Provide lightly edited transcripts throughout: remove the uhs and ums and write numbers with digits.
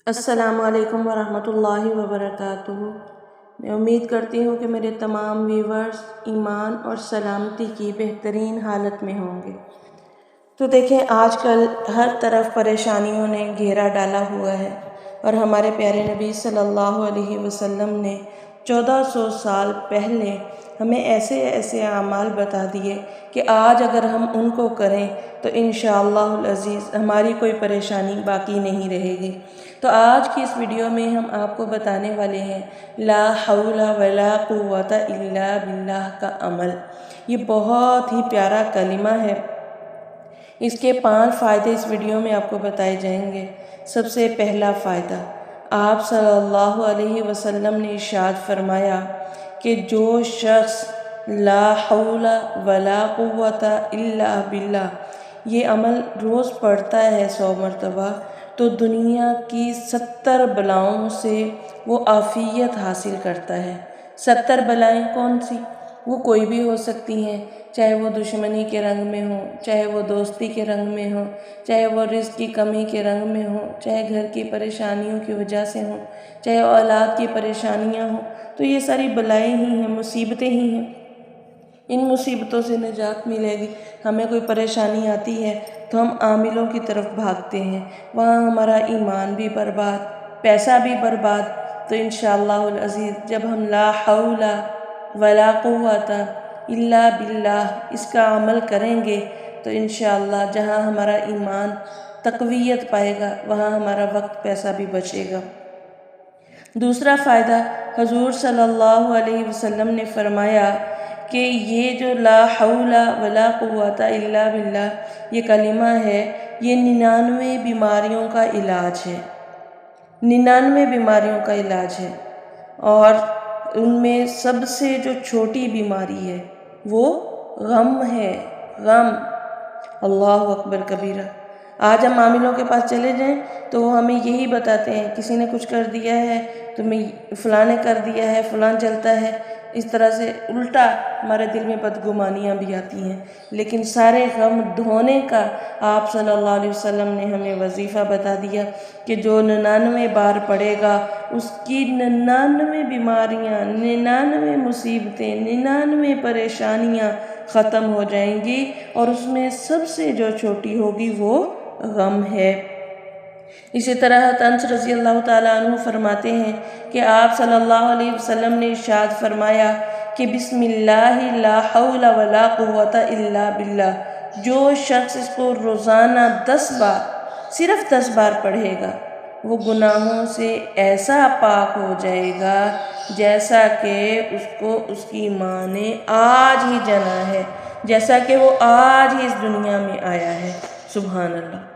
السلام علیکم ورحمۃ اللہ وبرکاتہ۔ میں امید کرتی ہوں کہ میرے تمام ویورز ایمان اور سلامتی کی بہترین حالت میں ہوں گے۔ تو دیکھیں، آج کل ہر طرف پریشانیوں نے گھیرا ڈالا ہوا ہے، اور ہمارے پیارے نبی صلی اللہ علیہ وسلم نے 1400 سال پہلے ہمیں ایسے ایسے اعمال بتا دیے کہ آج اگر ہم ان کو کریں تو انشاءاللہ العزیز ہماری کوئی پریشانی باقی نہیں رہے گی۔ تو آج کی اس ویڈیو میں ہم آپ کو بتانے والے ہیں لا حول ولا قوت الا باللہ کا عمل۔ یہ بہت ہی پیارا کلمہ ہے۔ اس کے 5 فائدے اس ویڈیو میں آپ کو بتائے جائیں گے۔ سب سے پہلا فائدہ، آپ صلی اللہ علیہ وسلم نے ارشاد فرمایا کہ جو شخص لا حول ولا قوت الا باللہ یہ عمل روز پڑھتا ہے 100 مرتبہ، تو دنیا کی 70 بلاؤں سے وہ عافیت حاصل کرتا ہے۔ 70 بلائیں کون سی؟ وہ کوئی بھی ہو سکتی ہیں، چاہے وہ دشمنی کے رنگ میں ہوں، چاہے وہ دوستی کے رنگ میں ہوں، چاہے وہ رزق کی کمی کے رنگ میں ہوں، چاہے گھر کی پریشانیوں کی وجہ سے ہوں، چاہے اولاد کی پریشانیاں ہوں۔ تو یہ ساری بلائیں ہی ہیں، مصیبتیں ہی ہیں۔ ان مصیبتوں سے نجات ملے گی۔ ہمیں کوئی پریشانی آتی ہے تو ہم عاملوں کی طرف بھاگتے ہیں، وہاں ہمارا ایمان بھی برباد، پیسہ بھی برباد۔ تو انشاءاللہ العزیز جب ہم لا حول ولا قوت الا باللہ اس کا عمل کریں گے تو انشاءاللہ جہاں ہمارا ایمان تقویت پائے گا وہاں ہمارا وقت پیسہ بھی بچے گا۔ دوسرا فائدہ، حضور صلی اللہ علیہ وسلم نے فرمایا کہ یہ جو لا حول ولا قوت الا باللہ یہ کلمہ ہے، یہ 99 بیماریوں کا علاج ہے۔ 99 بیماریوں کا علاج ہے، اور ان میں سب سے جو چھوٹی بیماری ہے وہ غم ہے۔ غم، اللہ اکبر کبیرہ۔ آج ہم عاملوں کے پاس چلے جائیں تو وہ ہمیں یہی بتاتے ہیں، کسی نے کچھ کر دیا ہے، تمہیں فلاں نے کر دیا ہے، فلاں چلتا ہے، اس طرح سے الٹا ہمارے دل میں بدگمانیاں بھی آتی ہیں۔ لیکن سارے غم دھونے کا آپ صلی اللہ علیہ وسلم نے ہمیں وظیفہ بتا دیا کہ جو 99 بار پڑھے گا اس کی 99 بیماریاں، 99 مصیبتیں، 99 پریشانیاں ختم ہو جائیں گی، اور اس میں سب سے جو چھوٹی ہوگی وہ غم ہے۔ اسی طرح انس رضی اللہ تعالیٰ عنہ فرماتے ہیں کہ آپ صلی اللہ علیہ وسلم نے ارشاد فرمایا کہ بسم اللہ لا حول ولا قوت الا باللہ، جو شخص اس کو روزانہ 10 بار، صرف 10 بار پڑھے گا، وہ گناہوں سے ایسا پاک ہو جائے گا جیسا کہ اس کو اس کی ماں نے آج ہی جنا ہے، جیسا کہ وہ آج ہی اس دنیا میں آیا ہے۔ سبحان اللہ۔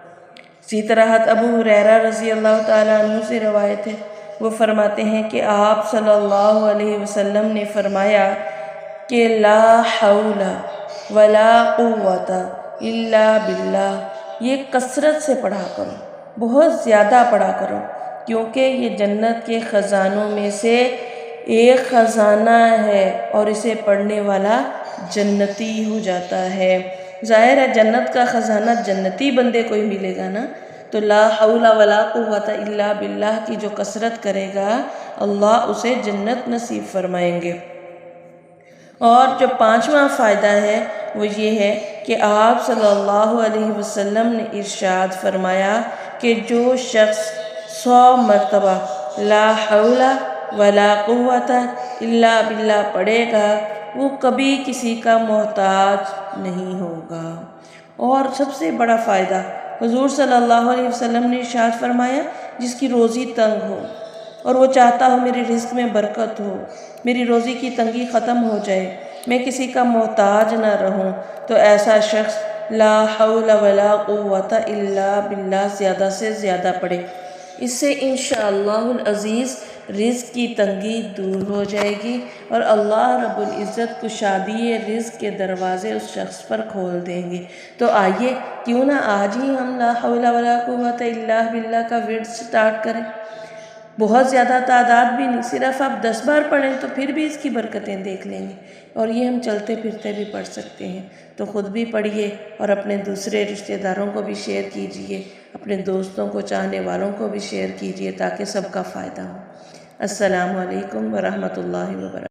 اسی طرح ابو ہریرہ رضی اللہ تعالیٰ عنہ سے روایت ہے، وہ فرماتے ہیں کہ آپ صلی اللہ علیہ وسلم نے فرمایا کہ لا حول ولا قوت الا باللہ یہ کثرت سے پڑھا کرو، بہت زیادہ پڑھا کرو، کیونکہ یہ جنت کے خزانوں میں سے ایک خزانہ ہے، اور اسے پڑھنے والا جنتی ہو جاتا ہے۔ ظاہر ہے جنت کا خزانہ جنتی بندے کو ہی ملے گا نا۔ تو لا حول ولا قوت الا باللہ کی جو کثرت کرے گا اللہ اسے جنت نصیب فرمائیں گے۔ اور جو 5واں فائدہ ہے وہ یہ ہے کہ آپ صلی اللہ علیہ وسلم نے ارشاد فرمایا کہ جو شخص 100 مرتبہ لا حول ولا قوت الا باللہ پڑھے گا وہ کبھی کسی کا محتاج نہیں ہوگا۔ اور سب سے بڑا فائدہ، حضور صلی اللہ علیہ وسلم نے ارشاد فرمایا جس کی روزی تنگ ہو اور وہ چاہتا ہو میری رزق میں برکت ہو، میری روزی کی تنگی ختم ہو جائے، میں کسی کا محتاج نہ رہوں، تو ایسا شخص لا حول ولا قوت الا باللہ زیادہ سے زیادہ پڑھے۔ اس سے انشاءاللہ العزیز رزق کی تنگی دور ہو جائے گی، اور اللہ رب العزت کشادی رزق کے دروازے اس شخص پر کھول دیں گے۔ تو آئیے کیوں نہ آج ہی ہم لا حول ولا قوت الا باللہ کا ورد سٹارٹ کریں۔ بہت زیادہ تعداد بھی نہیں، صرف آپ 10 بار پڑھیں تو پھر بھی اس کی برکتیں دیکھ لیں گے، اور یہ ہم چلتے پھرتے بھی پڑھ سکتے ہیں۔ تو خود بھی پڑھیے اور اپنے دوسرے رشتہ داروں کو بھی شیئر کیجیے، اپنے دوستوں کو، چاہنے والوں کو بھی شیئر کیجیے تاکہ سب کا فائدہ ہو۔ السلام علیکم ورحمۃ اللہ وبرکاتہ۔